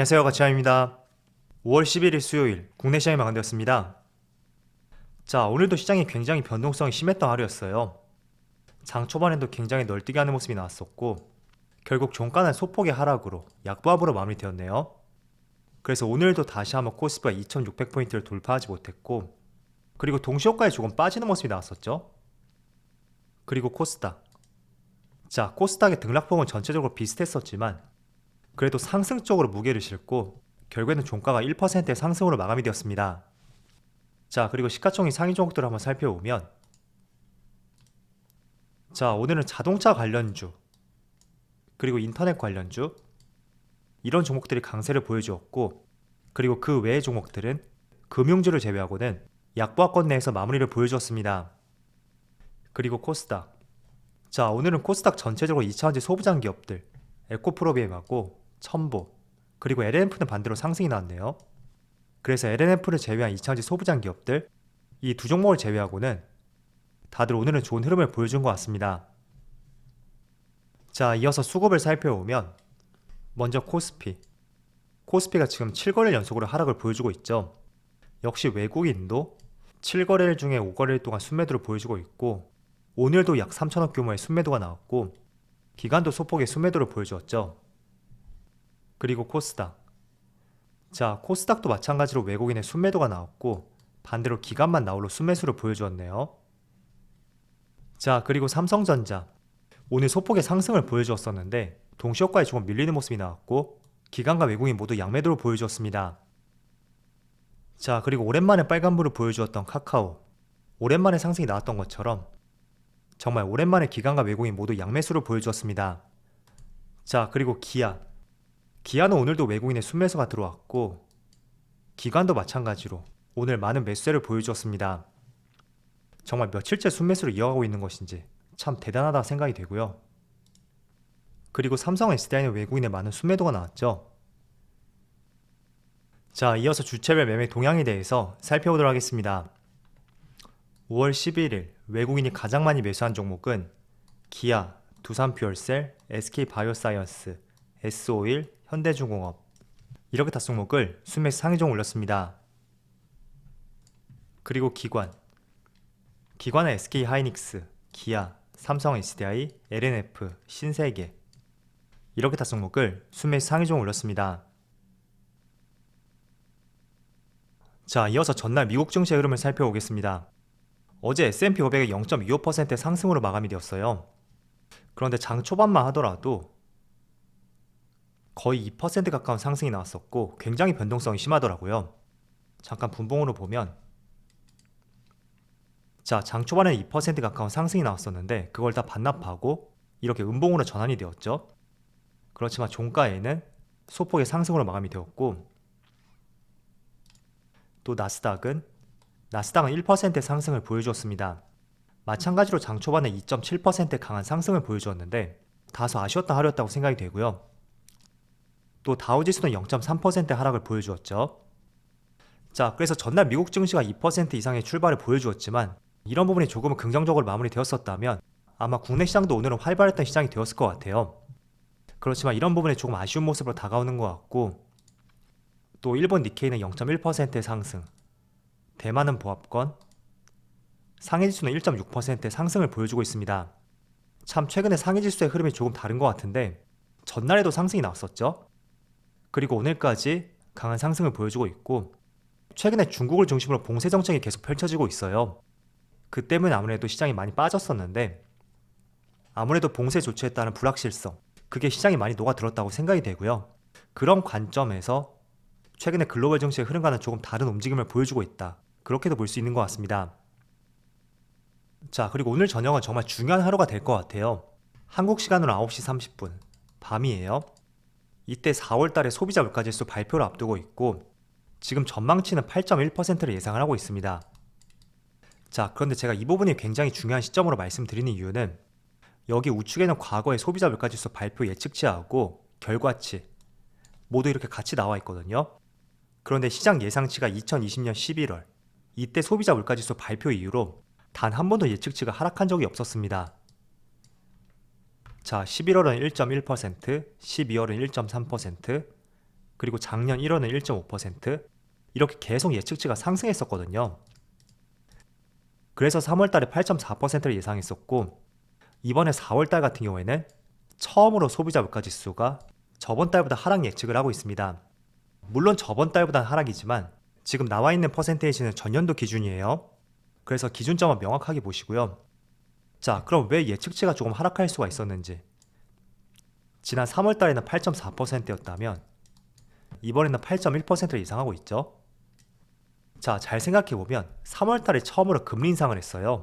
안녕하세요, 가치아입니다. 5월 11일 수요일 국내 시장이 마감되었습니다. 자, 오늘도 시장이 굉장히 변동성이 심했던 하루였어요. 장 초반에도 굉장히 널뛰게 하는 모습이 나왔었고 결국 종가는 소폭의 하락으로 약보합으로 마무리되었네요. 그래서 오늘도 다시 한번 코스피가 2600포인트를 돌파하지 못했고 그리고 동시효과에 조금 빠지는 모습이 나왔었죠. 그리고 코스닥. 자, 코스닥의 등락폭은 전체적으로 비슷했었지만 그래도 상승 쪽으로 무게를 싣고 결국에는 종가가 1%의 상승으로 마감이 되었습니다. 자, 그리고 시가총액 상위 종목들을 한번 살펴보면 자, 오늘은 자동차 관련주 그리고 인터넷 관련주 이런 종목들이 강세를 보여주었고 그리고 그 외의 종목들은 금융주를 제외하고는 약보합권 내에서 마무리를 보여주었습니다. 그리고 코스닥. 자, 오늘은 코스닥 전체적으로 2차전지 소부장 기업들 에코프로비엠하고 첨보 그리고 LNF는 반대로 상승이 나왔네요. 그래서 LNF를 제외한 2차전지 소부장 기업들 이 두 종목을 제외하고는 다들 오늘은 좋은 흐름을 보여준 것 같습니다. 자, 이어서 수급을 살펴보면 먼저 코스피가 지금 7거래일 연속으로 하락을 보여주고 있죠. 역시 외국인도 7거래일 중에 5거래일 동안 순매도를 보여주고 있고 오늘도 약 3천억 규모의 순매도가 나왔고 기관도 소폭의 순매도를 보여주었죠. 그리고 코스닥. 자, 코스닥도 마찬가지로 외국인의 순매도가 나왔고 반대로 기관만 나홀로 순매수를 보여주었네요. 자, 그리고 삼성전자. 오늘 소폭의 상승을 보여주었었는데 동시효과에 조금 밀리는 모습이 나왔고 기관과 외국인 모두 양매도를 보여주었습니다. 자, 그리고 오랜만에 빨간불을 보여주었던 카카오. 오랜만에 상승이 나왔던 것처럼 정말 오랜만에 기관과 외국인 모두 양매수를 보여주었습니다. 자, 그리고 기아는 오늘도 외국인의 순매수가 들어왔고 기관도 마찬가지로 오늘 많은 매수세를 보여주었습니다. 정말 며칠째 순매수를 이어가고 있는 것인지 참 대단하다 생각이 되고요. 그리고 삼성 SDI는 외국인의 많은 순매도가 나왔죠. 자, 이어서 주체별 매매 동향에 대해서 살펴보도록 하겠습니다. 5월 11일 외국인이 가장 많이 매수한 종목은 기아, 두산퓨얼셀, SK바이오사이언스, S오일, 현대중공업 이렇게 5종목을 순매수 상위종 올렸습니다. 그리고 기관은 SK하이닉스, 기아, 삼성 SDI, LNF, 신세계 이렇게 5종목을 순매수 상위종 올렸습니다. 자, 이어서 전날 미국 증시의 흐름을 살펴보겠습니다. 어제 S&P 500이 0.25%의 상승으로 마감이 되었어요. 그런데 장 초반만 하더라도 거의 2% 가까운 상승이 나왔었고 굉장히 변동성이 심하더라고요. 잠깐 분봉으로 보면 자, 장 초반에는 2% 가까운 상승이 나왔었는데 그걸 다 반납하고 이렇게 음봉으로 전환이 되었죠. 그렇지만 종가에는 소폭의 상승으로 마감이 되었고 또 나스닥은 1%의 상승을 보여주었습니다. 마찬가지로 장 초반에 2.7%의 강한 상승을 보여주었는데 다소 아쉬웠던 하루였다고 생각이 되고요. 또 다우지수는 0.3%의 하락을 보여주었죠. 자, 그래서 전날 미국 증시가 2% 이상의 출발을 보여주었지만 이런 부분이 조금은 긍정적으로 마무리되었었다면 아마 국내 시장도 오늘은 활발했던 시장이 되었을 것 같아요. 그렇지만 이런 부분에 조금 아쉬운 모습으로 다가오는 것 같고 또 일본 니케이는 0.1%의 상승, 대만은 보합권, 상해지수는 1.6%의 상승을 보여주고 있습니다. 참 최근에 상해지수의 흐름이 조금 다른 것 같은데 전날에도 상승이 나왔었죠. 그리고 오늘까지 강한 상승을 보여주고 있고 최근에 중국을 중심으로 봉쇄 정책이 계속 펼쳐지고 있어요. 그 때문에 아무래도 시장이 많이 빠졌었는데 아무래도 봉쇄 조치에 따른 불확실성 그게 시장이 많이 녹아들었다고 생각이 되고요. 그런 관점에서 최근에 글로벌 증시의 흐름과는 조금 다른 움직임을 보여주고 있다. 그렇게도 볼 수 있는 것 같습니다. 자, 그리고 오늘 저녁은 정말 중요한 하루가 될 것 같아요. 한국 시간으로 9시 30분 밤이에요. 이때 4월달에 소비자 물가지수 발표를 앞두고 있고 지금 전망치는 8.1%를 예상을 하고 있습니다. 자, 그런데 제가 이 부분이 굉장히 중요한 시점으로 말씀드리는 이유는 여기 우측에는 과거의 소비자 물가지수 발표 예측치하고 결과치 모두 이렇게 같이 나와 있거든요. 그런데 시장 예상치가 2020년 11월 이때 소비자 물가지수 발표 이후로 단 한 번도 예측치가 하락한 적이 없었습니다. 자, 11월은 1.1%, 12월은 1.3%, 그리고 작년 1월은 1.5%, 이렇게 계속 예측치가 상승했었거든요. 그래서 3월달에 8.4%를 예상했었고, 이번에 4월달 같은 경우에는 처음으로 소비자 물가지수가 저번 달보다 하락 예측을 하고 있습니다. 물론 저번 달보다는 하락이지만 지금 나와 있는 퍼센테이지는 전년도 기준이에요. 그래서 기준점은 명확하게 보시고요. 자, 그럼 왜 예측치가 조금 하락할 수가 있었는지. 지난 3월달에는 8.4%였다면 이번에는 8.1%를 예상하고 있죠. 자, 잘 생각해보면 3월달에 처음으로 금리 인상을 했어요.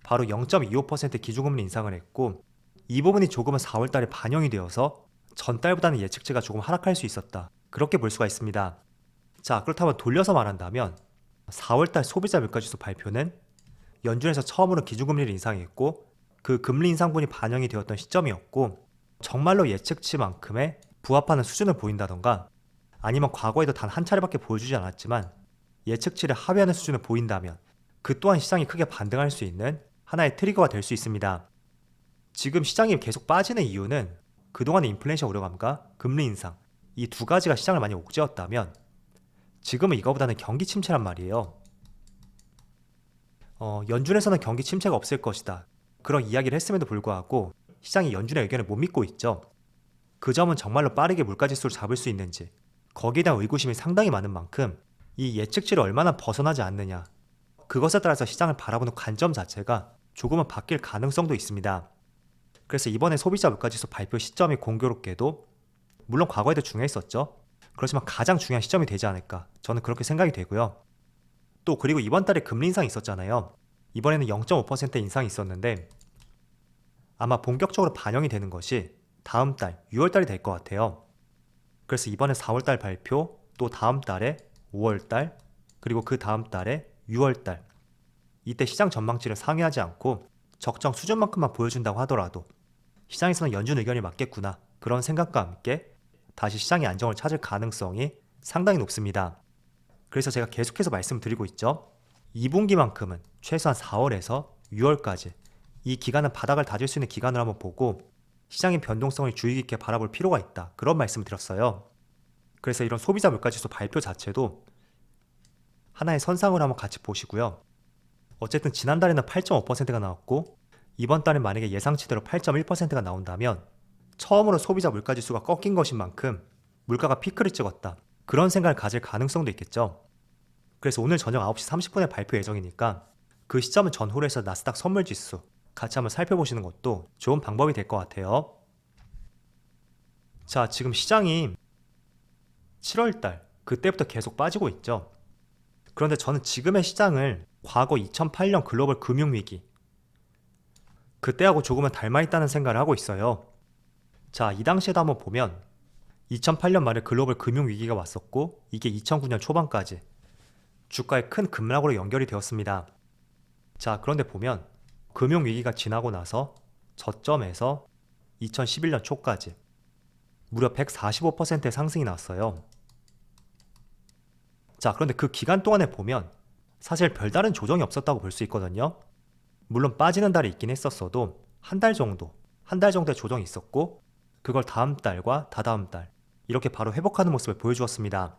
바로 0.25% 기준금리 인상을 했고, 이 부분이 조금은 4월달에 반영이 되어서 전달보다는 예측치가 조금 하락할 수 있었다, 그렇게 볼 수가 있습니다. 자, 그렇다면 돌려서 말한다면 4월달 소비자 물가지수 발표는 연준에서 처음으로 기준금리를 인상했고, 그 금리 인상분이 반영이 되었던 시점이었고, 정말로 예측치만큼의 부합하는 수준을 보인다던가, 아니면 과거에도 단 한 차례밖에 보여주지 않았지만 예측치를 하회하는 수준을 보인다면 그 또한 시장이 크게 반등할 수 있는 하나의 트리거가 될 수 있습니다. 지금 시장이 계속 빠지는 이유는 그동안의 인플레이션 우려감과 금리 인상, 이 두 가지가 시장을 많이 옥죄었다면 지금은 이거보다는 경기 침체란 말이에요. 연준에서는 경기 침체가 없을 것이다, 그런 이야기를 했음에도 불구하고 시장이 연준의 의견을 못 믿고 있죠. 그 점은 정말로 빠르게 물가지수를 잡을 수 있는지, 거기에 대한 의구심이 상당히 많은 만큼 이 예측치를 얼마나 벗어나지 않느냐, 그것에 따라서 시장을 바라보는 관점 자체가 조금은 바뀔 가능성도 있습니다. 그래서 이번에 소비자 물가지수 발표 시점이 공교롭게도, 물론 과거에도 중요했었죠. 그렇지만 가장 중요한 시점이 되지 않을까, 저는 그렇게 생각이 되고요. 또 그리고 이번 달에 금리 인상이 있었잖아요. 이번에는 0.5% 인상이 있었는데 아마 본격적으로 반영이 되는 것이 다음 달 6월달이 될 것 같아요. 그래서 이번에 4월달 발표, 또 다음 달에 5월달, 그리고 그 다음 달에 6월달, 이때 시장 전망치를 상회하지 않고 적정 수준만큼만 보여준다고 하더라도 시장에서는 연준 의견이 맞겠구나, 그런 생각과 함께 다시 시장의 안정을 찾을 가능성이 상당히 높습니다. 그래서 제가 계속해서 말씀드리고 있죠. 2분기만큼은 최소한 4월에서 6월까지 이 기간은 바닥을 다질 수 있는 기간을 한번 보고 시장의 변동성을 주의 깊게 바라볼 필요가 있다, 그런 말씀을 드렸어요. 그래서 이런 소비자 물가지수 발표 자체도 하나의 선상으로 한번 같이 보시고요. 어쨌든 지난달에는 8.5%가 나왔고 이번 달에 만약에 예상치대로 8.1%가 나온다면 처음으로 소비자 물가지수가 꺾인 것인 만큼 물가가 피크를 찍었다, 그런 생각을 가질 가능성도 있겠죠. 그래서 오늘 저녁 9시 30분에 발표 예정이니까 그 시점은 전후로 해서 나스닥 선물지수 같이 한번 살펴보시는 것도 좋은 방법이 될 것 같아요. 자, 지금 시장이 7월달 그때부터 계속 빠지고 있죠. 그런데 저는 지금의 시장을 과거 2008년 글로벌 금융위기, 그때하고 조금은 닮아있다는 생각을 하고 있어요. 자, 이 당시에도 한번 보면 2008년 말에 글로벌 금융위기가 왔었고 이게 2009년 초반까지 주가에 큰 급락으로 연결이 되었습니다. 자, 그런데 보면 금융위기가 지나고 나서 저점에서 2011년 초까지 무려 145%의 상승이 나왔어요. 자, 그런데 그 기간 동안에 보면 사실 별다른 조정이 없었다고 볼 수 있거든요. 물론 빠지는 달이 있긴 했었어도 한 달 정도의 조정이 있었고 그걸 다음 달과 다다음 달 이렇게 바로 회복하는 모습을 보여주었습니다.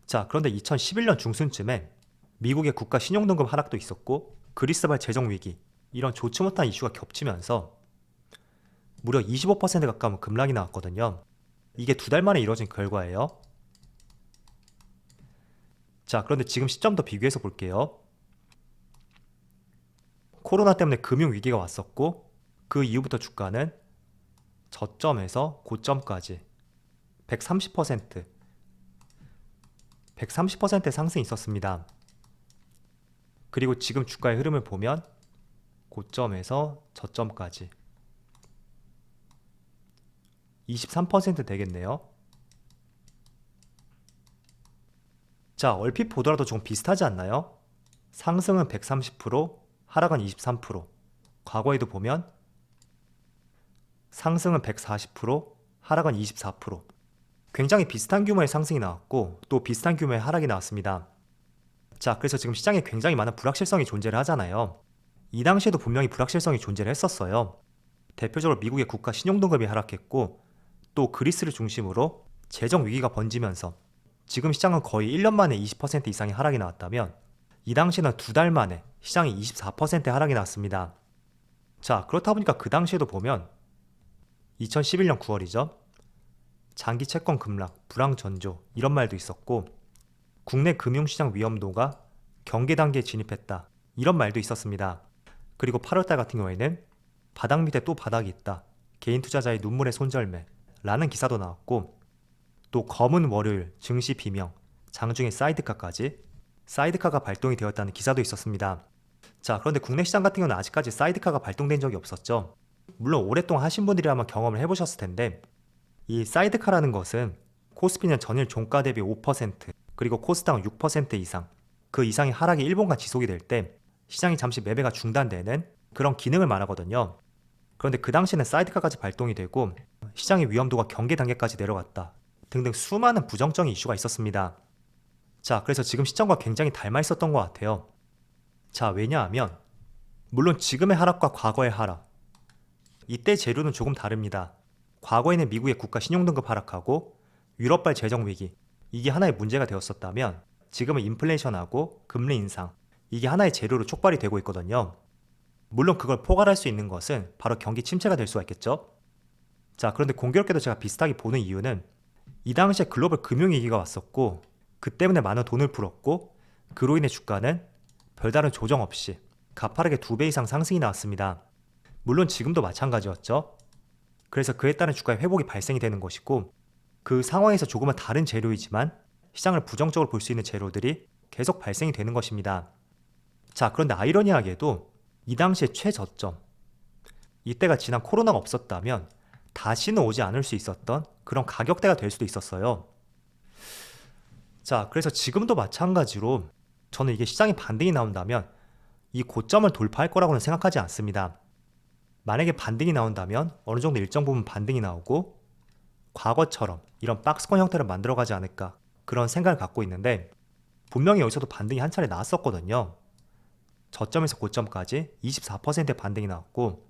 자, 그런데 2011년 중순쯤에 미국의 국가 신용등급 하락도 있었고 그리스발 재정위기, 이런 좋지 못한 이슈가 겹치면서 무려 25% 가까운 급락이 나왔거든요. 이게 두 달 만에 이루어진 결과예요. 자, 그런데 지금 시점도 비교해서 볼게요. 코로나 때문에 금융위기가 왔었고 그 이후부터 주가는 저점에서 고점까지 130%의 상승이 있었습니다. 그리고 지금 주가의 흐름을 보면 고점에서 저점까지 23% 되겠네요. 자, 얼핏 보더라도 조금 비슷하지 않나요? 상승은 130%, 하락은 23%. 과거에도 보면 상승은 140%, 하락은 24%. 굉장히 비슷한 규모의 상승이 나왔고 또 비슷한 규모의 하락이 나왔습니다. 자, 그래서 지금 시장에 굉장히 많은 불확실성이 존재를 하잖아요. 이 당시에도 분명히 불확실성이 존재를 했었어요. 대표적으로 미국의 국가 신용등급이 하락했고 또 그리스를 중심으로 재정 위기가 번지면서 지금 시장은 거의 1년 만에 20% 이상의 하락이 나왔다면 이 당시에는 2달 만에 시장이 24% 하락이 났습니다. 자, 그렇다 보니까 그 당시에도 보면 2011년 9월이죠. 장기 채권 급락, 불황 전조 이런 말도 있었고 국내 금융시장 위험도가 경계 단계에 진입했다 이런 말도 있었습니다. 그리고 8월달 같은 경우에는 바닥 밑에 또 바닥이 있다. 개인 투자자의 눈물의 손절매 라는 기사도 나왔고 또 검은 월요일 증시 비명, 장중에 사이드카가 발동이 되었다는 기사도 있었습니다. 자, 그런데 국내 시장 같은 경우는 아직까지 사이드카가 발동된 적이 없었죠. 물론 오랫동안 하신 분들이라면 경험을 해보셨을 텐데 이 사이드카라는 것은 코스피는 전일 종가 대비 5% 그리고 코스닥은 6% 이상 그 이상의 하락이 일본간 지속이 될 때 시장이 잠시 매매가 중단되는 그런 기능을 말하거든요. 그런데 그 당시에는 사이드카까지 발동이 되고 시장의 위험도가 경계 단계까지 내려갔다 등등 수많은 부정적인 이슈가 있었습니다. 자, 그래서 지금 시점과 굉장히 닮아 있었던 것 같아요. 자, 왜냐하면 물론 지금의 하락과 과거의 하락 이때 재료는 조금 다릅니다. 과거에는 미국의 국가 신용등급 하락하고 유럽발 재정위기 이게 하나의 문제가 되었었다면 지금은 인플레이션하고 금리 인상 이게 하나의 재료로 촉발이 되고 있거든요. 물론 그걸 포괄할 수 있는 것은 바로 경기 침체가 될 수가 있겠죠. 자, 그런데 공교롭게도 제가 비슷하게 보는 이유는 이 당시에 글로벌 금융위기가 왔었고 그 때문에 많은 돈을 풀었고 그로 인해 주가는 별다른 조정 없이 가파르게 2배 이상 상승이 나왔습니다. 물론 지금도 마찬가지였죠. 그래서 그에 따른 주가의 회복이 발생이 되는 것이고 그 상황에서 조금은 다른 재료이지만 시장을 부정적으로 볼 수 있는 재료들이 계속 발생이 되는 것입니다. 자, 그런데 아이러니하게도 이 당시의 최저점 이때가 지난 코로나가 없었다면 다시는 오지 않을 수 있었던 그런 가격대가 될 수도 있었어요. 자, 그래서 지금도 마찬가지로 저는 이게 시장이 반등이 나온다면 이 고점을 돌파할 거라고는 생각하지 않습니다. 만약에 반등이 나온다면 어느 정도 일정 부분 반등이 나오고 과거처럼 이런 박스권 형태를 만들어가지 않을까 그런 생각을 갖고 있는데 분명히 여기서도 반등이 한 차례 나왔었거든요. 저점에서 고점까지 24%의 반등이 나왔고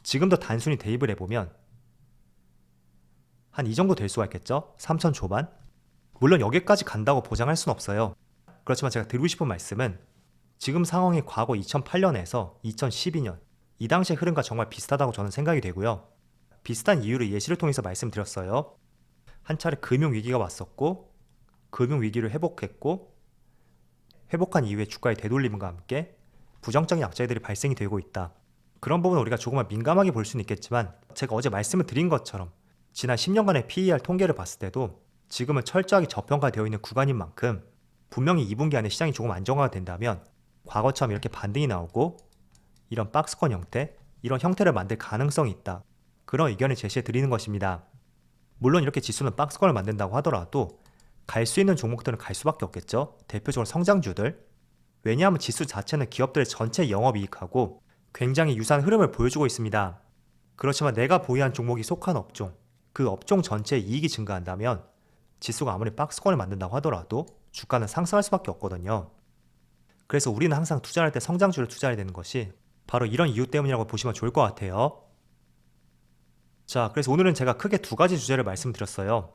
지금도 단순히 대입을 해보면 한 이 정도 될 수가 있겠죠? 3천 초반? 물론 여기까지 간다고 보장할 수는 없어요. 그렇지만 제가 드리고 싶은 말씀은 지금 상황이 과거 2008년에서 2012년 이 당시의 흐름과 정말 비슷하다고 저는 생각이 되고요. 비슷한 이유를 예시를 통해서 말씀드렸어요. 한 차례 금융위기가 왔었고 금융위기를 회복했고 회복한 이후에 주가의 되돌림과 함께 부정적인 약자들이 발생이 되고 있다. 그런 부분은 우리가 조금만 민감하게 볼 수는 있겠지만 제가 어제 말씀을 드린 것처럼 지난 10년간의 PER 통계를 봤을 때도 지금은 철저하게 저평가되어 있는 구간인 만큼 분명히 2분기 안에 시장이 조금 안정화가 된다면 과거처럼 이렇게 반등이 나오고 이런 박스권 형태, 이런 형태를 만들 가능성이 있다. 그런 의견을 제시해 드리는 것입니다. 물론 이렇게 지수는 박스권을 만든다고 하더라도 갈 수 있는 종목들은 갈 수밖에 없겠죠. 대표적으로 성장주들. 왜냐하면 지수 자체는 기업들의 전체 영업이익하고 굉장히 유사한 흐름을 보여주고 있습니다. 그렇지만 내가 보유한 종목이 속한 업종, 그 업종 전체의 이익이 증가한다면 지수가 아무리 박스권을 만든다고 하더라도 주가는 상승할 수밖에 없거든요. 그래서 우리는 항상 투자할 때 성장주를 투자해야 되는 것이 바로 이런 이유 때문이라고 보시면 좋을 것 같아요. 자, 그래서 오늘은 제가 크게 2가지 주제를 말씀드렸어요.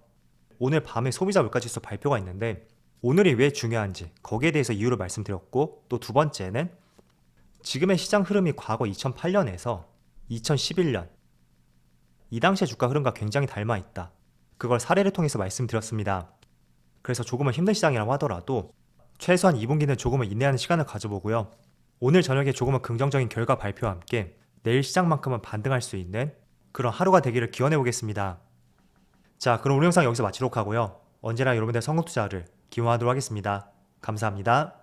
오늘 밤에 소비자 물가지수 발표가 있는데 오늘이 왜 중요한지 거기에 대해서 이유를 말씀드렸고 또 두 번째는 지금의 시장 흐름이 과거 2008년에서 2011년 이 당시의 주가 흐름과 굉장히 닮아 있다. 그걸 사례를 통해서 말씀드렸습니다. 그래서 조금은 힘든 시장이라고 하더라도 최소한 2분기는 조금은 인내하는 시간을 가져보고요. 오늘 저녁에 조금은 긍정적인 결과 발표와 함께 내일 시장만큼은 반등할 수 있는 그런 하루가 되기를 기원해 보겠습니다. 자, 그럼 오늘 영상 여기서 마치도록 하고요. 언제나 여러분들의 성공 투자를 기원하도록 하겠습니다. 감사합니다.